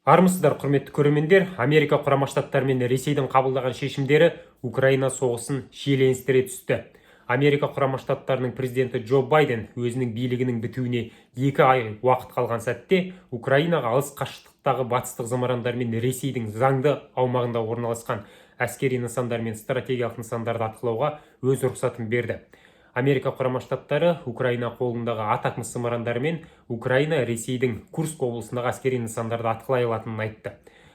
Армысыздар, құрметті көрермендер. Америка құрама штаттары мен Ресейдің қабылдаған шешімдері Украина соғысын шиеленістіре түсті. Америка құрама штаттарының президенті Джо Байден өзінің билігінің бітуіне 2 ай уақыт қалған сәтте Украинаға алыс қашықтықтағы батыстық зымырандар мен Ресейдің заңды аумағында орналасқан әскери нысандар мен стратегиялық нысандарды атқылауға өз рұқсатын берді. Америка құрама штаттары Украина қолындағы атакмс зымырандары мен Украина Ресейдің Курск облысындағы әскери нысандарды атқылай алатынын айтты.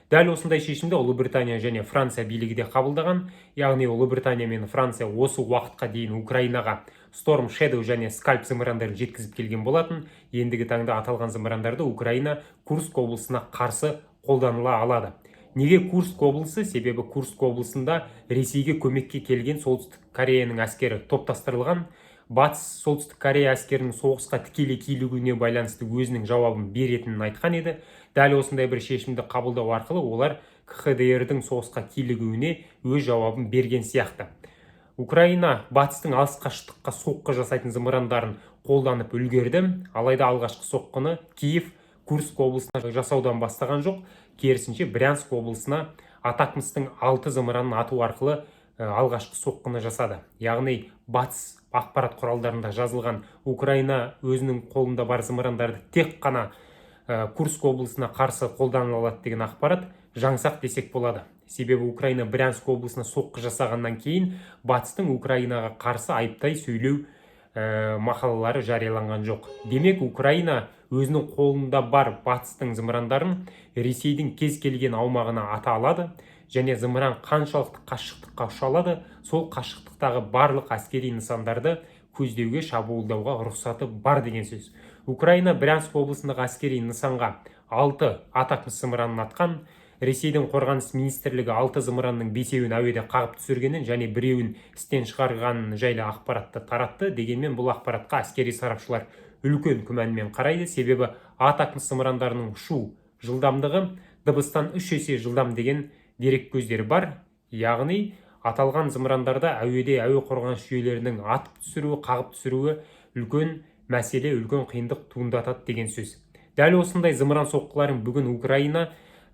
Дәл осындай шешімді Ұлыбритания және Франция билігі де қабылдаған, яғни Ұлыбритания мен Франция осы уақытқа дейін Украинаға Storm Shadow және Scalp зымырандарын жеткізіп келген болатын. Ендігі таңда аталған зымырандарды Украина Курск облысына қарсы қолданыла алады. Неге Курск облысы? Себебі Курск облысында Ресейге көмекке келген Солтүстік Кореяның әскері топтастырылған. Батыс Солтүстік Корея әскерінің соғысқа тікелей килігуіне байланысты өзінің жауабын беретінін айтқан еді. Дәл осындай бір шешімді қабылдау арқылы олар КХДР-дің соғысқа килігуіне өз жауабын берген сияқты. Украина батыстың алыс қашықтыққа соққы жасайтын зымырандарын қолданып үлгерді. Алайда алғашқы соққыны Киев Курск облысына жасаудан бастаған жоқ, керісінше Брянск облысына атакмстың 6 зымыранын ату арқылы алғашқы соққыны жасады. Яғни батыс ақпарат құралдарында жазылған Украина өзінің қолында бар зымырандарды тек қана Курск облысына қарсы қолданыла алады деген ақпарат жаңсақ десек болады. Себебі Украина Брянск облысына соққы жасағаннан кейін батыстың Украинаға қарсы айыптай сөйлеу мақалалары жарияланған жоқ. Демек, Украина өзінің қолында бар батыстың зымырандарын Ресейдің кез келген аумағына ата алады, және зымыран қаншалықты қашықтыққа ұша алады, сол қашықтықтағы барлық әскери нысандарды көздеуге, шабуылдауға рұқсаты бар деген сөз. Украина Брянск облысындағы әскери нысанға 6 атакмс зымыранын атқан. Ресейдің қорғаныс министрлігі 6 зымыранның 5-еуін әуеде қағып түсіргенін және 1-еуін істен шығарғанын жайлы ақпаратты таратты. Дегенмен бұл ақпаратқа әскери сарапшылар үлкен күмәнмен қарайды. Себебі атакмс зымырандарының ұшу жылдамдығы дыбыстан 3 есе жылдам деген дерек көздері бар. Яғни аталған зымырандарда әуеде әуе қорғаныс жүйелерінің атып түсіруі, қағып түсіруі үлкен мәселе, үлкен қиындық туындатады деген сөз. Дәл осындай зымыран соққыларын бүгін Украина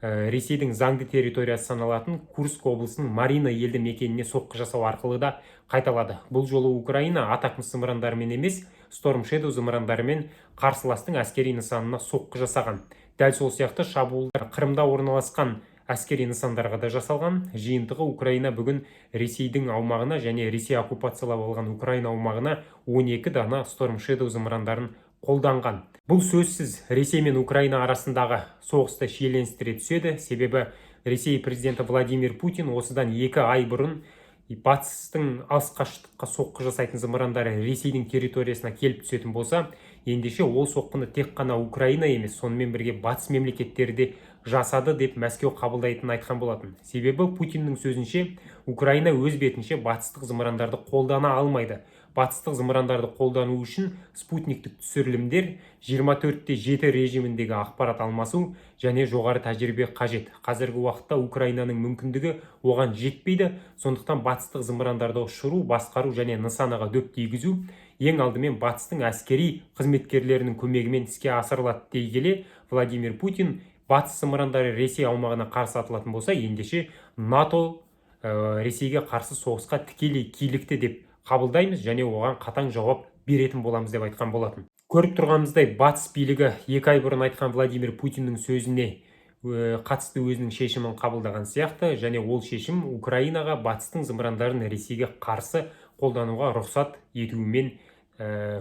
Ресейдің заңды территориясы саналатын Курск облысының Марина елді мекеніне соққы жасау арқылы да қайталады. Бұл жолы Украина атакмс зымырандарымен емес, Storm Shadow зымырандарымен қарсыластың әскери нысанына соққы жасаған. Дәл сол сияқты шабуылдар Қырымда орналасқан әскери нысандарға да жасалған. Жиынтығы Украина бүгін Ресейдің аумағына және Ресей оккупациялап алған Украина аумағына 12 дана Storm Shadow зымырандарын қолданған. Бұл сөзсіз Ресей мен Украина арасындағы соғысты шиеленістіре түседі. Себебі Ресей президенті Владимир Путин осыдан 2 ай бұрын батыстың алыс қашықтыққа соққы жасайтын зымырандары Ресейдің территориясына келіп түсетін болса, ендеше ол соққыны тек қана Украина емес, сонымен бірге батыс мемлекеттері де жасады деп Мәскеу қабылдайтынын айтқан болатын. Себебі Путиннің сөзінше Украина өз бетінше батыстық зымырандарды қолдана алмайды. Батыстық зымырандарды қолдану үшін спутниктік түсірілімдер, 24/7 режиміндегі ақпарат алмасу және жоғары тәжірибе қажет. Қазіргі уақытта Украинаның мүмкіндігі оған жетпейді. Сондықтан батыстық зымырандарды ұшыру, басқару және нысанаға дөп тигізу ең алдымен батыстың әскери қызметкерлерінің көмегімен іске асырылады дей келе, Владимир Путин батыс зымырандары Ресей аумағына қарсы атылатын болса, ендеше НАТО Ресейге қарсы соғысқа тікелей килікті деп қабылдаймыз және оған қатаң жауап беретін боламыз деп айтқан болатын. Көріп тұрғанымыздай, батыс билігі 2 ай бұрын айтқан Владимир Путиннің сөзіне қатысты өзінің шешімін қабылдаған сияқты, және ол шешім Украинаға батыстың зымырандарын Ресейге қарсы қолдануға рұқсат етуімен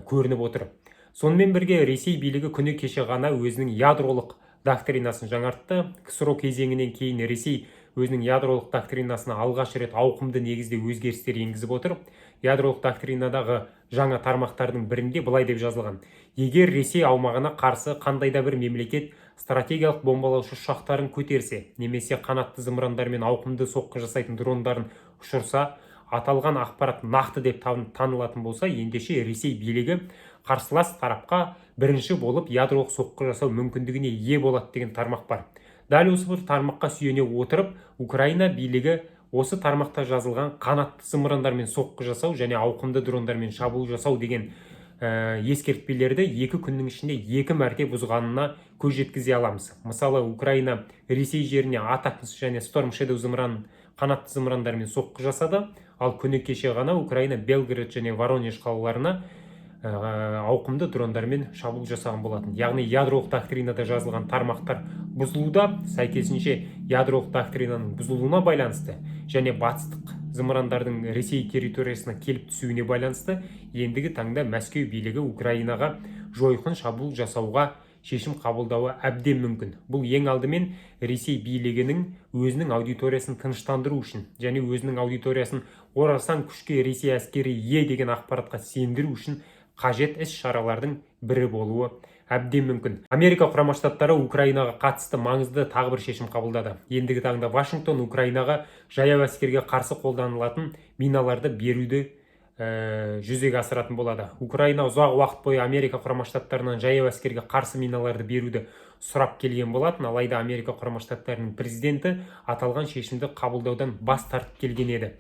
көрініп отыр. Сонымен бірге Ресей билігі күні кеше ғана өзінің ядролық доктринасын жаңартты. КСРО кезеңінен кейін Ресей өзінің ядролық доктринасына алғаш рет ауқымды негізде өзгерістер енгізіп отыр. Ядролық доктринадағы жаңа тармақтардың бірінде былай деп жазылған: егер Ресей аумағына қарсы қандайда бір мемлекет стратегиялық бомбалаушы ұшақтарын көтерсе, немесе қанатты зымырандармен ауқымды соққы жасайтын дрондарын ұшырса, аталған ақпарат нақты деп танылатын болса, ендеше Ресей билігі қарсылас тарапқа бірінші болып ядролық соққы жасау мүмкіндігіне ие болады деген тармақ бар. Дәл осы бір тармаққа сүйене отырып, Украина билігі осы тармақта жазылған қанатты зымырандармен соққы жасау және ауқымды дрондармен шабуыл жасау деген ескертпелерді 2 күннің ішінде 2 мәрте бұзғанына көз жеткізе аламыз. Мысалы, Украина Ресей жеріне Атакмс және Storm Shadow қанатты зымырандармен соққы жасады, ал күні кеше ғана Украина Белград және Воронеж қалаларына ауқымды дрондармен шабуыл жасаған болатын. Яғни ядролық доктринада жазылған тармақтар бұзылуда, сәйкесінше ядролық доктринаның бұзылуына байланысты және батыстық зымырандардың Ресей территориясына келіп түсуіне байланысты ендігі таңда Мәскеу билігі Украинаға жойқын шабуыл жасауға шешім қабылдауы әбден мүмкін. Бұл ең алдымен Ресей билігінің өзінің аудиториясын тыныштандыру үшін және өзінің аудиториясын орасан күшке Ресей әскері деген ақпаратқа сендіру үшін қажет іс-шаралардың бірі болуы әбден мүмкін. Америка құрама штаттары Украинаға қатысты маңызды тағы бір шешім қабылдады. Ендігі таңда Вашингтон Украинаға жаяу әскерге қарсы қолданылатын миналарды беруді жүзеге асыратын болады. Украина ұзақ уақыт бойы Америка құрама штаттарынан жаяу әскерге қарсы миналарды беруді сұрап келген болатын, алайда Америка құрама штаттарының президенті аталған шешімді қабылдаудан бас тартып келген еді.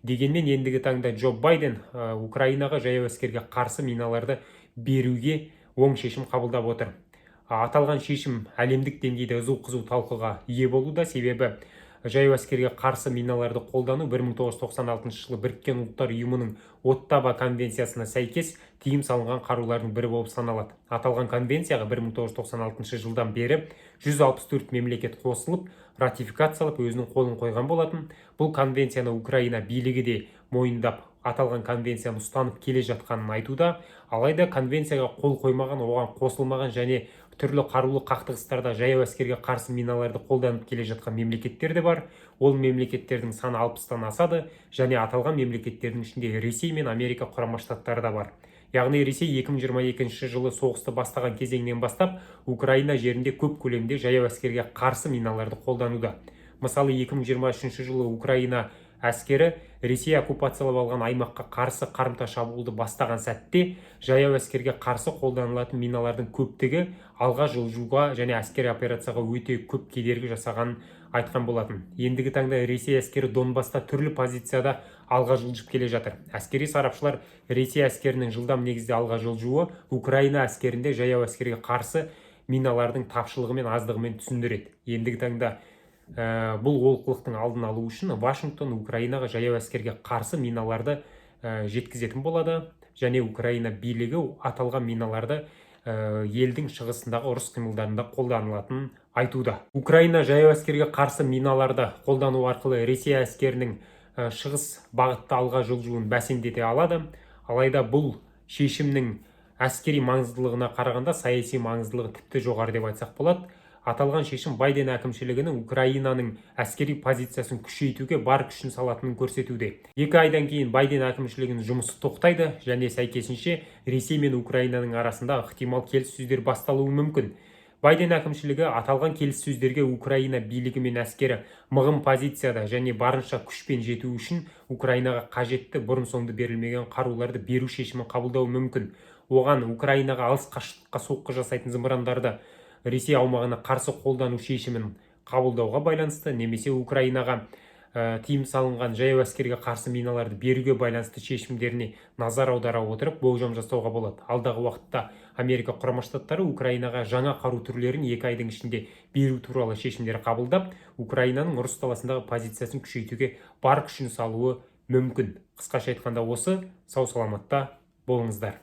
Дегенмен ендігі таңда Джо Байден Украинаға жаяу әскерге қарсы миналарды беруге оң шешім қабылдап отыр. Аталған шешім әлемдік деңгейде қызу талқыға ие болуда, себебі жаяу әскерге қарсы миналарды қолдану 1996 жылы Біріккен ұлттар ұйымының Оттава конвенциясына сәйкес тыйым салынған қарулардың бірі болып саналады. Аталған конвенцияға 1996 жылдан бері 164 мемлекет қосылып, ратификациялап өзінің қолын қойған болатын. Бұл конвенцияны Украина билігі де мойындап, аталған конвенцияны ұстанып келе жатқанын айтуда, алайда конвенцияға қол қоймаған, оған қосылмаған және түрлі қарулы қақтығыстарда жаяу әскерге қарсы миналарды қолданып келе жатқан мемлекеттер де бар. Ол мемлекеттердің саны 60-тан асады және аталған мемлекеттердің ішінде Ресей мен Америка құрама штаттары да бар. Яғни Ресей 2022 жылы соғысты бастаған кезеңнен бастап Украина жерінде көп көлемде жаяу әскерге қарсы миналарды қолдануда. Мысалы, 2023 жылы Украина әскері Ресей оккупациялап алған аймаққа қарсы қарымта шабуылды бастаған сәтте жаяу әскерге қарсы қолданылатын миналардың көптігі алға жылжуға және әскери операцияға өте көп кедергі жасағанын айтқан болатын. Ендігі таңда Ресей әскері Донбаста түрлі позицияда алға жылжып келе жатыр. Әскери сарапшылар Ресей әскерінің жылдам негізде алға жылжуы Украина әскерінде жаяу әскерге қарсы миналардың тапшылығы мен аздығымен түсіндіреді. Ендігі таңда бұл олқылықтың алдын алу үшін Вашингтон Украинаға жаяу әскерге қарсы миналарды жеткізетін болады және Украина билігі аталған миналарды елдің шығысындағы ұрыс қимылдарында қолданылатынын айтуда. Украина жаяу әскерге қарсы миналарды қолдану арқылы Ресей әскерінің шығыс бағытта алға жылжуын бәсеңдете алады. Алайда бұл шешімнің әскери маңыздылығына қарағанда саяси маңыздылығы тіпті жоғары деп айтсақ болады. Аталған шешім Байден әкімшілігінің Украинаның әскери позициясын күшейтуге бар күшін салатынын көрсетуде. 2 айдан кейін Байден әкімшілігінің жұмысы тоқтайды және сәйкесінше Ресей мен Украинаның арасында ықтимал келіссөздер басталуы мүмкін. Байден әкімшілігі аталған келіссөздерге Украина билігі мен әскері мығым позицияда және барынша күшпен жету үшін Украинаға қажетті бұрын-соңды берілмеген қаруларды беру шешімін қабылдауы мүмкін. Оған Украинаға алыс қашықтыққа соққы жасайтын зымырандарды Ресей аумағына қарсы қолдану шешімін қабылдауға байланысты немесе Украинаға тыйым салынған жаяу әскерге қарсы миналарды беруге байланысты шешімдеріне назар аудара отырып болжам жасауға болады. Алдағы уақытта Америка құрама штаттары Украинаға жаңа қару түрлерін 2 айдың ішінде беру туралы шешімдер қабылдап, Украинаның ұрыс даласындағы позициясын күшейтуге бар күшін салуы мүмкін. Қысқаша айтқанда осы. Сау саламатта болыңыздар.